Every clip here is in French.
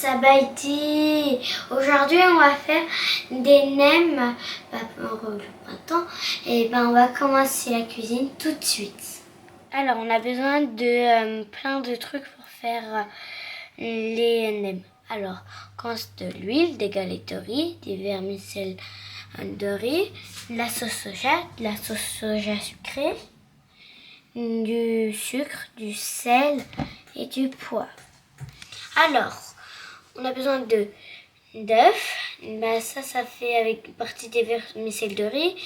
Sabaïti. Aujourd'hui, on va faire des nems pour le printemps. Et on va commencer la cuisine tout de suite. Alors, on a besoin de plein de trucs pour faire les nems. Alors, on commence de l'huile, des galettes de riz, des vermicelles de riz, de la sauce soja sucrée, du sucre, du sel et du poivre. Alors, on a besoin d'œufs. Ça fait avec une partie des vermicelles de riz,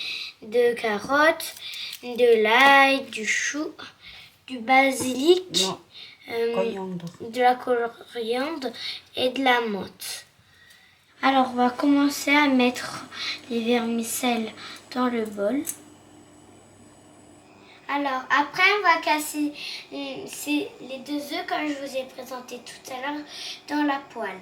de carottes, de l'ail, du chou, du basilic, de la coriandre et de la menthe. Alors, on va commencer à mettre les vermicelles dans le bol. Alors, après, on va casser les 2 œufs, comme je vous ai présenté tout à l'heure, dans la poêle.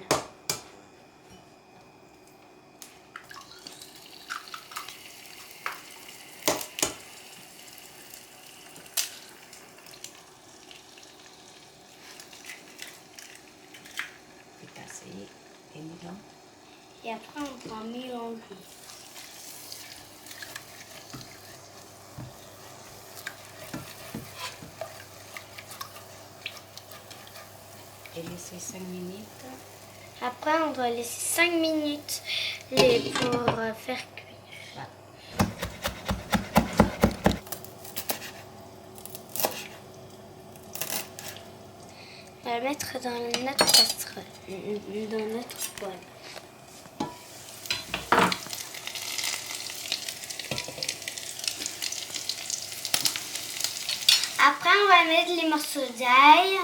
Et après, on va mélanger. Et laisser 5 minutes. Après, on doit laisser 5 minutes pour faire cuire. On va le mettre dans notre casserole, dans notre poêle. Après, on va mettre les morceaux d'ail.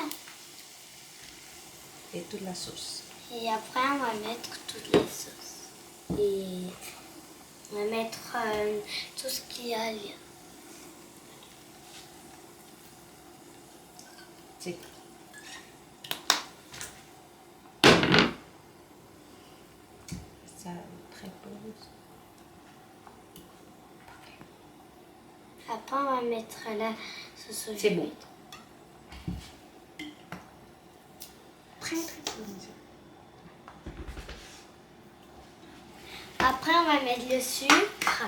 Et toute la sauce. Et après, on va mettre toutes les sauces. Et on va mettre tout ce qu'il y a là. C'est ça, très peu. Après, on va mettre la sauce au C'est bon. Après, on va mettre le sucre.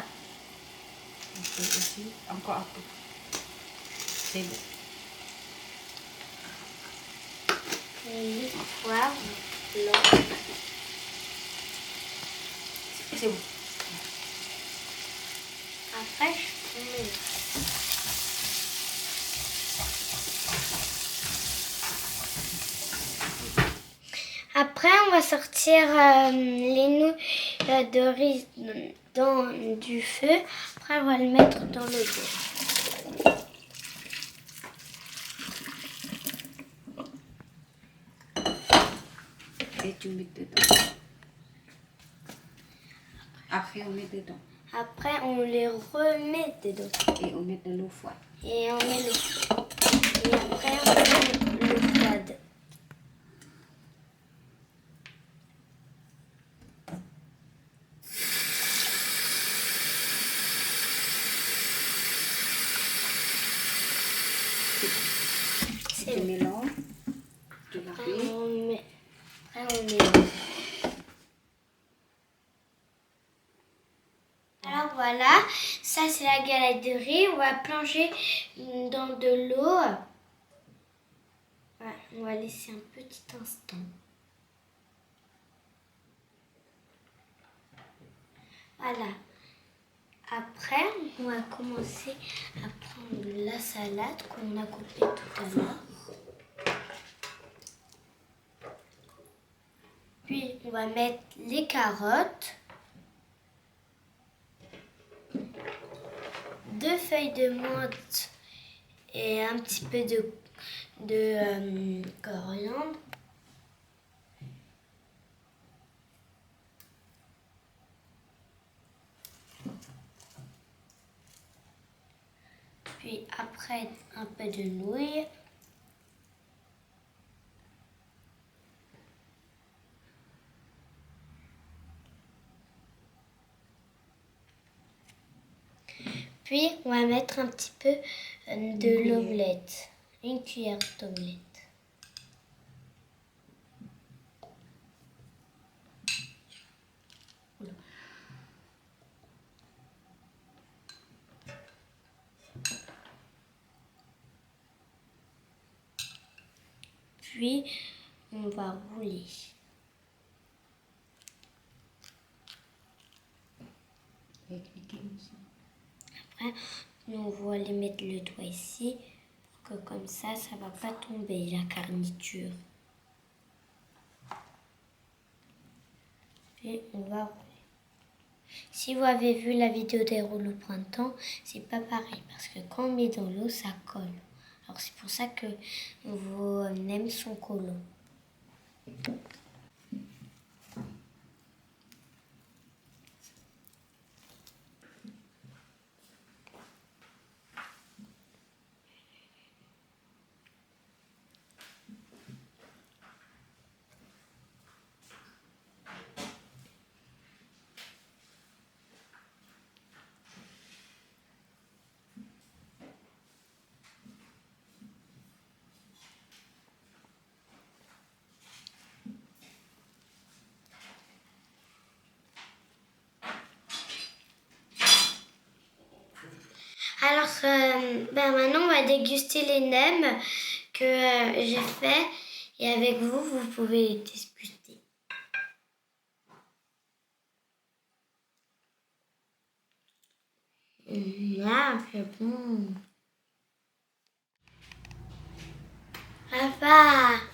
Aussi, encore un peu. C'est bon. Et le poivre blanc. C'est bon. Après, je mélange. Après, on va sortir les nouilles de riz du feu. Après, on va le mettre dans le bol. Et tu mets dedans. Après, on met dedans. Après, on les remet dedans. Et on met de l'eau froide. Et on met l'eau. Et après, on met l'eau froide. Tu mélanges. Tu la Après, fais. on mélange. Alors voilà, ça c'est la galette de riz. On va plonger dans de l'eau. Voilà, on va laisser un petit instant. Voilà. Après, on va commencer à prendre la salade qu'on a coupée tout à l'heure. Puis, on va mettre les carottes. 2 feuilles de menthe et un petit peu de coriandre. Puis après, un peu de nouilles. Puis, on va mettre un petit peu de l'omelette. Une cuillère d'omelette. puis on va rouler. Et cliquer aussi. Après, on va aller mettre le doigt ici pour que comme ça ne va pas tomber la garniture. Et on va rouler. Si vous avez vu la vidéo des rôles au printemps, c'est pas pareil parce que quand on met dans l'eau, ça colle. Alors c'est pour ça que vos nems sont collants. Alors maintenant on va déguster les nems que j'ai fait et avec vous, vous pouvez les déguster. Là, c'est bon. Papa.